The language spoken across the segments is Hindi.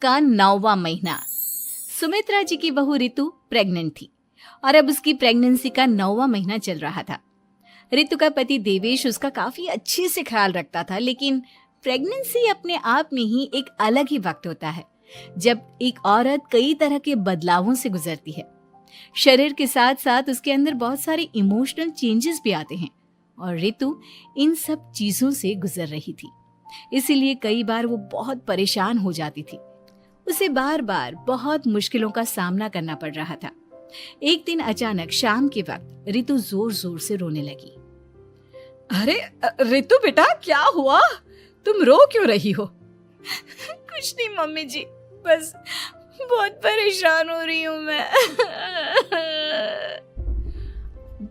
का 9वां महीना। सुमित्रा जी की बहू रितु प्रेग्नेंट थी और अब उसकी प्रेगनेंसी का 9वां महीना चल रहा था। रितु का पति देवेश उसका काफी अच्छे से ख्याल रखता था, लेकिन प्रेगनेंसी अपने आप में ही एक अलग ही वक्त होता है जब एक औरत कई तरह के बदलावों से गुजरती है। शरीर के साथ साथ उसके अंदर बहुत सारे इमोशनल चेंजेस भी आते हैं और रितु इन सब चीजों से गुजर रही थी। इसीलिए कई बार वो बहुत परेशान हो जाती थी। उसे बार बार बहुत मुश्किलों का सामना करना पड़ रहा था। एक दिन अचानक शाम के वक्त रितु जोर जोर से रोने लगी। अरे रितु बेटा, क्या हुआ? तुम रो क्यों रही हो? कुछ नहीं मम्मी जी, बस बहुत परेशान हो रही हूँ मैं।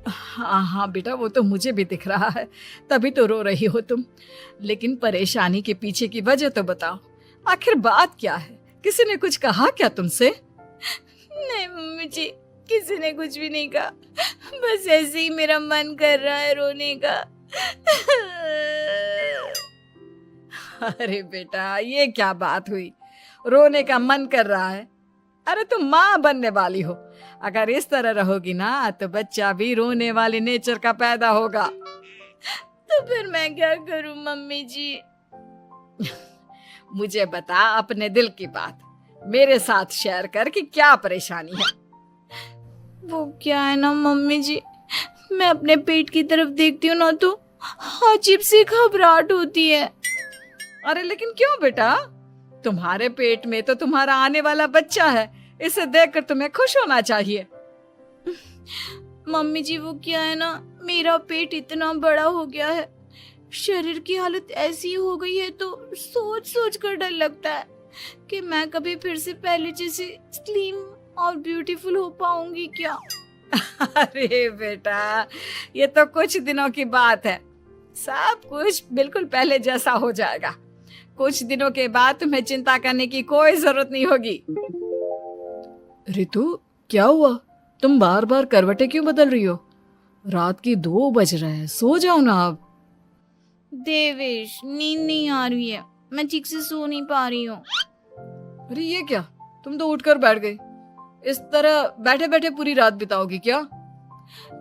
हाँ बेटा, वो तो मुझे भी दिख रहा है, तभी तो रो रही हो तुम। लेकिन परेशानी के पीछे की वजह तो बताओ, आखिर बात क्या है? किसी ने कुछ कहा क्या तुमसे? नहीं मम्मी जी, किसी ने कुछ भी नहीं कहा, बस ऐसे ही मेरा मन कर रहा है रोने का। अरे बेटा, ये क्या बात हुई? रोने का मन कर रहा है? अरे तुम माँ बनने वाली हो, अगर इस तरह रहोगी ना तो बच्चा भी रोने वाले नेचर का पैदा होगा। तो फिर मैं क्या करूं मम्मी जी? मुझे बता अपने दिल की बात, मेरे साथ शेयर कर कि क्या परेशानी है। वो क्या है ना मम्मी जी, मैं अपने पेट की तरफ देखती हूँ ना तो अजीब सी घबराहट होती है। अरे लेकिन क्यों बेटा? तुम्हारे पेट में तो तुम्हारा आने वाला बच्चा है, इसे देखकर तुम्हें खुश होना चाहिए। मम्मी जी वो क्या है ना, मेरा पेट इतना बड़ा हो गया है, शरीर की हालत ऐसी हो गई है तो सोच सोच कर डर लगता है कि मैं कभी फिर से पहले जैसी स्लिम और ब्यूटीफुल हो पाऊंगी क्या। अरे बेटा, ये तो कुछ दिनों की बात है, सब कुछ बिल्कुल पहले जैसा हो जाएगा। कुछ दिनों के बाद तुम्हें चिंता करने की कोई जरूरत नहीं होगी। रितु, क्या हुआ? तुम बार बार करवटें क्यों बदल रही हो? रात के 2 बज रहे हैं, सो जाओ ना अब। देवेश, नींद नहीं आ रही है, मैं ठीक से सो नहीं पा रही हूँ। अरे ये क्या, तुम तो उठकर बैठ गई। इस तरह बैठे बैठे पूरी रात बिताओगी क्या?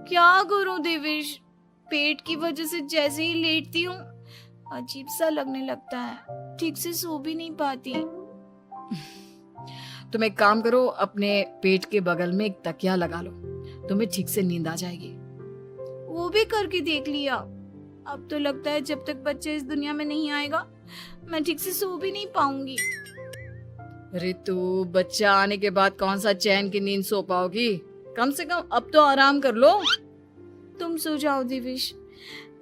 क्या करूं देवेश, पेट की वजह से जैसे ही लेटती हूँ अजीब सा लगने लगता है, ठीक से सो भी नहीं पाती। तुम एक काम करो, अपने पेट के बगल में एक तकिया लगा लो, तुम्हें ठीक से नींद आ जाएगी। वो भी करके देख लिया, अब तो लगता है जब तक बच्चा इस दुनिया में नहीं आएगा मैं ठीक से सो भी नहीं पाऊंगी। रितु, बच्चा आने के बाद कौन सा चैन की नींद सो पाओगी? कम से कम अब तो आराम कर लो। तुम सो जाओ देवेश,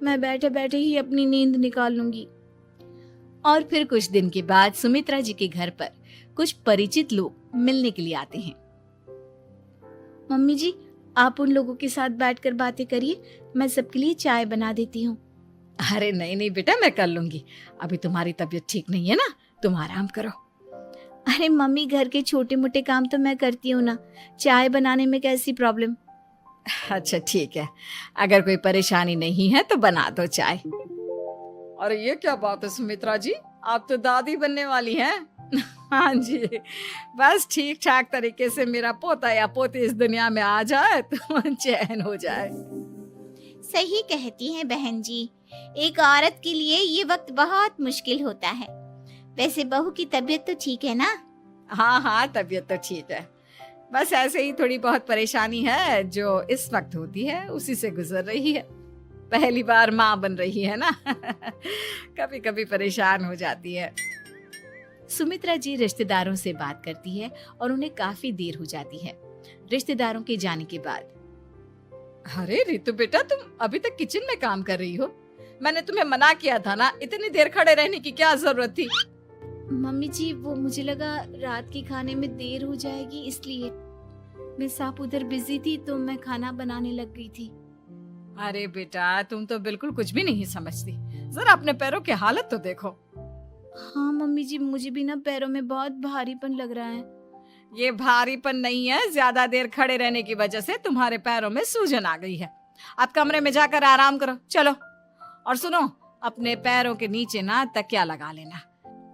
मैं बैठे बैठे ही अपनी नींद निकाल लूंगी। और फिर कुछ दिन के बाद सुमित्रा जी के घर पर कुछ परिचित लोग मिलने के लिए आते हैं। मम्मी जी, आप उन लोगों के साथ बैठकर बातें करिए, मैं सबके लिए चाय बना देती हूँ। अरे नहीं नहीं बेटा, मैं कर लूंगी, अभी तुम्हारी तबीयत ठीक नहीं है ना, तुम आराम करो। अरे मम्मी, घर के छोटे मोटे काम तो मैं करती हूँ ना, चाय बनाने में कैसी प्रॉब्लम? अच्छा ठीक है, अगर कोई परेशानी नहीं है तो बना दो चाय। अरे ये क्या बात है सुमित्रा जी, आप तो दादी बनने वाली हैं। हाँ जी, बस ठीक ठाक तरीके से मेरा पोता या पोती इस दुनिया में आ जाए तो चैन हो जाए। सही कहती हैं बहन जी, एक औरत के लिए ये वक्त बहुत मुश्किल होता है। वैसे बहू की तबीयत तो ठीक है ना? हाँ हाँ, तबीयत तो ठीक है, बस ऐसे ही थोड़ी बहुत परेशानी है जो इस वक्त होती है, उसी से गुजर रही है। पहली बार माँ बन रही है ना, कभी कभी परेशान हो जाती है। सुमित्रा जी रिश्तेदारों से बात करती है और उन्हें काफी देर हो जाती है। रिश्तेदारों के जाने के बाद, अरे रितु बेटा, तुम अभी तक किचन में काम कर रही हो? मैंने तुम्हें मना किया था ना, इतनी देर खड़े रहने की क्या जरूरत थी? मम्मी जी, वो मुझे लगा रात के खाने में देर हो जाएगी, इसलिए मैं साफ उधर बिजी थी तो मैं खाना बनाने लग गई थी। अरे बेटा, तुम तो बिल्कुल कुछ भी नहीं समझती, जरा अपने पैरों की हालत तो देखो। हाँ मम्मी जी, मुझे भी ना पैरों में बहुत भारीपन लग रहा है। ये भारीपन नहीं है, ज्यादा देर खड़े रहने की वजह से तुम्हारे पैरों में सूजन आ गई है। अब कमरे में जाकर आराम करो, चलो। और सुनो, अपने पैरों के नीचे ना तकिया लगा लेना,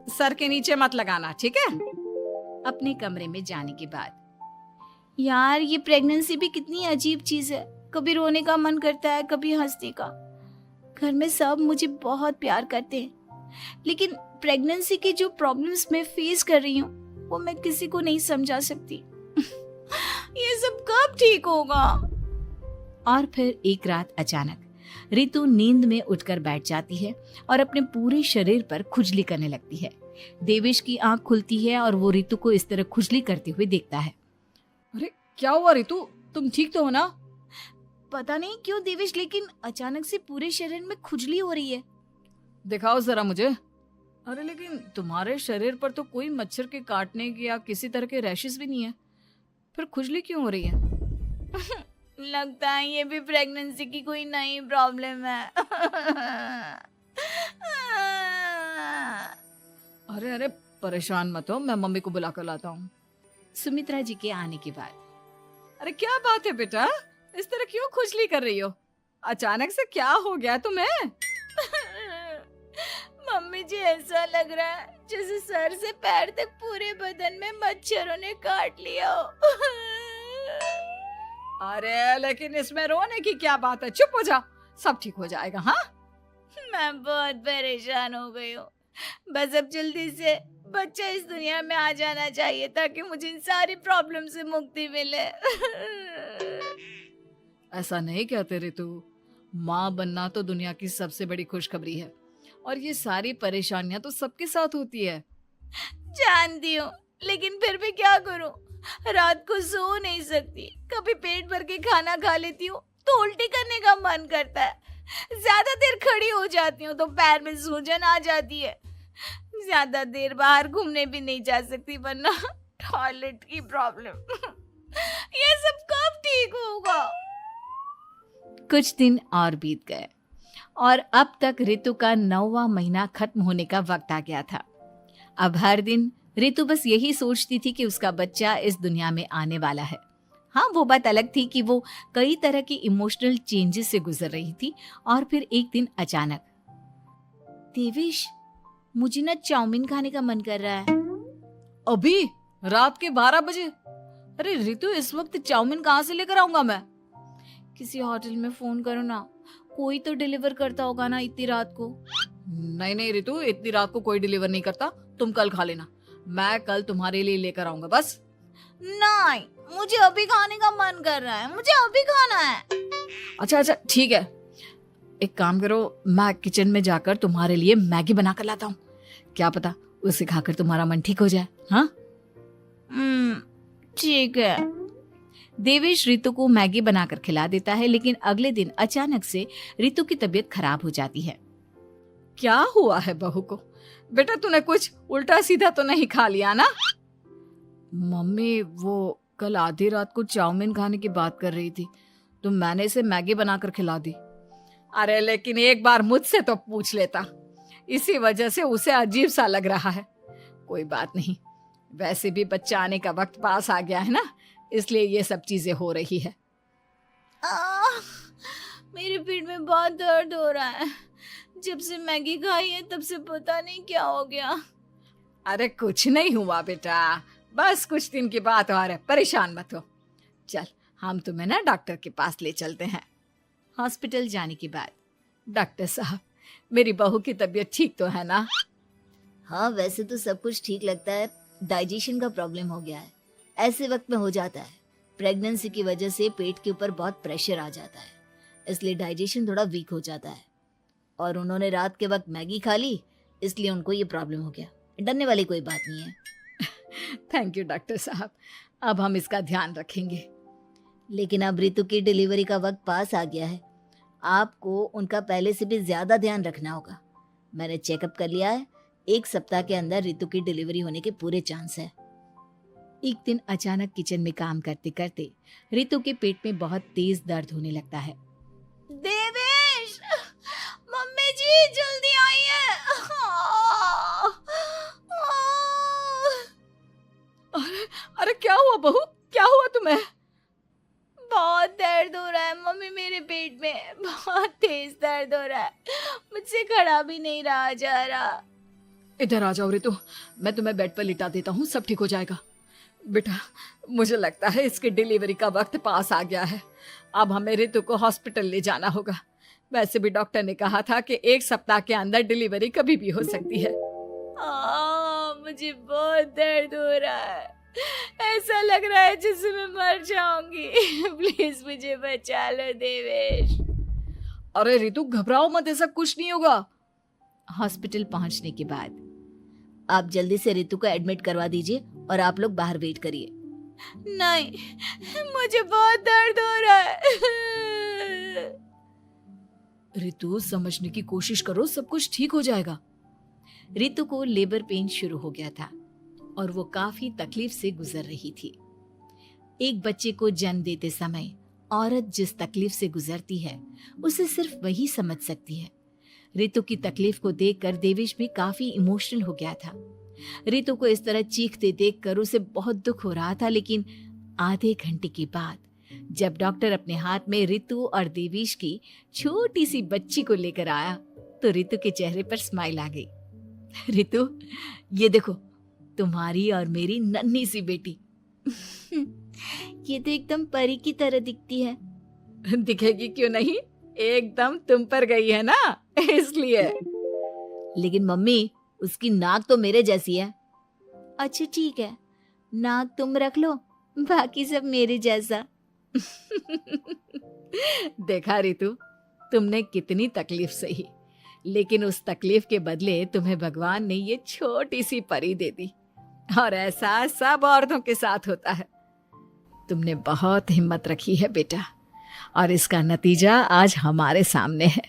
सर के नीचे मत लगाना, ठीक है? अपने कमरे में जाने के बाद। यार ये प्रेगनेंसी भी कितनी अजीब चीज है, कभी रोने का मन करता है, कभी हंसने का। घर में सब मुझे बहुत प्यार करते हैं, लेकिन प्रेगनेंसी की जो प्रॉब्लम्स मैं फेस कर रही हूँ वो मैं किसी को नहीं समझा सकती। ये सब कब ठीक होगा? और फिर एक रात अचानक रितु नींद में उठकर बैठ जाती है और अपने पूरे शरीर पर खुजली करने लगती है। देवेश की आंख खुलती है और वो रितु को इस तरह खुजली करते हुए देखता है। अरे क्या हुआ रितु, तुम ठीक तो हो ना? पता नहीं क्यों देवेश, लेकिन अचानक से पूरे शरीर में खुजली हो रही है। दिखाओ जरा मुझे। अरे लेकिन तुम्हारे शरीर पर तो कोई मच्छर के काटने की या किसी तरह के रैशेस भी नहीं है, फिर खुजली क्यों हो रही है? लगता है ये भी प्रेगनेंसी की कोई नई प्रॉब्लम है। अरे अरे परेशान मत हो, मैं मम्मी को बुला कर लाता हूँ। सुमित्रा जी के आने के बाद। अरे क्या बात है बेटा, इस तरह क्यों खुजली कर रही हो? अचानक से क्या हो गया तुम्हें? मम्मी जी ऐसा लग रहा है जैसे सर से पैर तक पूरे बदन में मच्छरों ने काट लिया हो। अरे लेकिन इसमें रोने की क्या बात है, चुप हो जा, सब ठीक हो जाएगा। हाँ मैं बहुत परेशान हो गई हूँ, बस अब जल्दी से बच्चा इस दुनिया में आ जाना चाहिए ताकि मुझे इन सारी प्रॉब्लम से मुक्ति मिले। ऐसा नहीं कहते रितु, माँ बनना तो दुनिया की सबसे बड़ी खुशखबरी है और ये सारी परेशानियां तो सबके साथ होती है। जानती हूँ, लेकिन फिर भी क्या करूँ, रात को सो नहीं सकती। कभी पेट भर के खाना खा लेती हूँ तो उल्टी करने का मन करता है। ज्यादा देर खड़ी हो जाती हूँ तो पैर में सूजन आ जाती है। ज्यादा देर बाहर घूमने भी नहीं जा सकती वरना टॉयलेट की प्रॉब्लम। ये सब कब ठीक होगा? कुछ दिन और बीत गए और अब तक रितु का 9वां महीना खत्म होने का वक्त आ गया था। अब हर दिन रितु बस यही सोचती थी कि उसका बच्चा इस दुनिया में आने वाला है। हाँ, वो बात अलग थी कि वो कई तरह की इमोशनल चेंजेस से गुजर रही थी और फिर एक दिन अचानक, देवेश मुझे ना चाउमीन खाने का मन कर रहा है। अभी रात के 12 बजे? अरे रितु, इस वक्त चाउमीन कहाँ से लेकर आऊंगा मैं? किसी होटल में फोन करो ना, कोई तो डिलीवर करता होगा ना इतनी रात को। नहीं नहीं रितु, इतनी रात को कोई डिलीवर नहीं करता, तुम कल खा लेना, मैं कल तुम्हारे लिए लेकर आऊंगा। बस नहीं, मुझे अभी खाने का मन कर रहा है, मुझे अभी खाना है। अच्छा अच्छा ठीक है, एक काम करो, मैं किचन में जाकर तुम्हारे लिए मैगी बना कर लाता हूँ, क्या पता उसे खाकर तुम्हारा मन ठीक हो जाए। हाँ ठीक है। देवेश रितु को मैगी बनाकर खिला देता है, लेकिन अगले दिन अचानक से रितु की तबीयत खराब हो जाती है। क्या हुआ है बहू को? बेटा तूने कुछ उल्टा सीधा तो नहीं खा लिया ना? मम्मी वो कल आधी रात को चाउमीन खाने की बात कर रही थी तो मैंने इसे मैगी बनाकर खिला दी। अरे लेकिन एक बार मुझसे तो पूछ लेता, इसी वजह से उसे अजीब सा लग रहा है। कोई बात नहीं, वैसे भी बच्चा आने का वक्त पास आ गया है ना, इसलिए ये सब चीजें हो रही है। मेरे पेट में बहुत दर्द हो रहा है, जब से मैगी खाई है तब से पता नहीं क्या हो गया। अरे कुछ नहीं हुआ बेटा, बस कुछ दिन की बात और है, परेशान मत हो। चल हम तुम्हें ना डॉक्टर के पास ले चलते हैं। हॉस्पिटल जाने के बाद, डॉक्टर साहब, मेरी बहू की तबीयत ठीक तो है ना? हाँ, वैसे तो सब कुछ ठीक लगता है, डाइजेशन का प्रॉब्लम हो गया है, ऐसे वक्त में हो जाता है। प्रेगनेंसी की वजह से पेट के ऊपर बहुत प्रेशर आ जाता है, इसलिए डाइजेशन थोड़ा वीक हो जाता है। और उन्होंने रात के वक्त मैगी खा ली, इसलिए उनको ये प्रॉब्लम हो गया। डरने वाली कोई बात नहीं है। थैंक यू डॉक्टर साहब, अब हम इसका ध्यान रखेंगे। लेकिन अब रितु की डिलीवरी का वक्त पास आ गया है, आपको उनका पहले से भी ज्यादा ध्यान रखना होगा। मैंने चेकअप कर लिया है, 1 सप्ताह के अंदर रितु की डिलीवरी होने के पूरे चांस है। एक दिन अचानक किचन में काम करते करते रितु के पेट में बहुत तेज दर्द होने लगता है। देवेश, मम्मी जी जल्दी आइए। अरे क्या हुआ बहू, क्या हुआ तुम्हें? बहुत दर्द हो रहा है मम्मी, मेरे पेट में बहुत तेज दर्द हो रहा है, मुझसे खड़ा भी नहीं रहा जा रहा। इधर आ जाओ रितु, मैं तुम्हें बेड पर लिटा देता हूँ, सब ठीक हो जाएगा। बेटा, मुझे लगता है इसकी डिलीवरी का वक्त पास आ गया है। अब हमें रितु को हॉस्पिटल ले जाना होगा। वैसे भी डॉक्टर ने कहा था कि 1 सप्ताह के अंदर डिलीवरी कभी भी हो सकती है। मुझे बहुत दर्द हो रहा है, ऐसा लग रहा है जैसे मैं मर जाऊंगी। प्लीज मुझे बचा लो देवेश। अरे रितु, घबराओ मत, ऐसा कुछ नहीं होगा। हॉस्पिटल पहुंचने के बाद आप जल्दी से रितु को एडमिट करवा दीजिए और आप लोग बाहर वेट करिए। नहीं, मुझे बहुत दर्द हो रहा है। रितु, समझने की कोशिश करो, सब कुछ ठीक हो जाएगा। रितु को लेबर पेन शुरू हो गया था और वो काफी तकलीफ से गुजर रही थी। एक बच्चे को जन्म देते समय औरत जिस तकलीफ से गुजरती है उसे सिर्फ वही समझ सकती है। रितु की तकलीफ को देखकर देवेश भी काफी इमोशनल हो गया था। रितु को इस तरह चीखते देखकर उसे बहुत दुख हो रहा था, लेकिन आधे घंटे के बाद जब डॉक्टर अपने हाथ में रितु और देवेश की छोटी सी बच्ची को लेकर आया तो रितु के चेहरे पर स्माइल आ गई। रितु, ये देखो, तुम्हारी और मेरी नन्ही सी बेटी। ये तो एकदम परी की तरह दिखती है। दिखेगी क्यों नहीं, एकदम तुम पर गई है ना, इसलिए। लेकिन मम्मी, उसकी नाक तो मेरे जैसी है। अच्छा ठीक है, नाक तुम रख लो, बाकी सब मेरे जैसा। देखा रितु, तुमने कितनी तकलीफ सही, लेकिन उस तकलीफ के बदले तुम्हें भगवान ने ये छोटी सी परी दे दी। और ऐसा सब औरतों के साथ होता है। तुमने बहुत हिम्मत रखी है बेटा, और इसका नतीजा आज हमारे सामने है।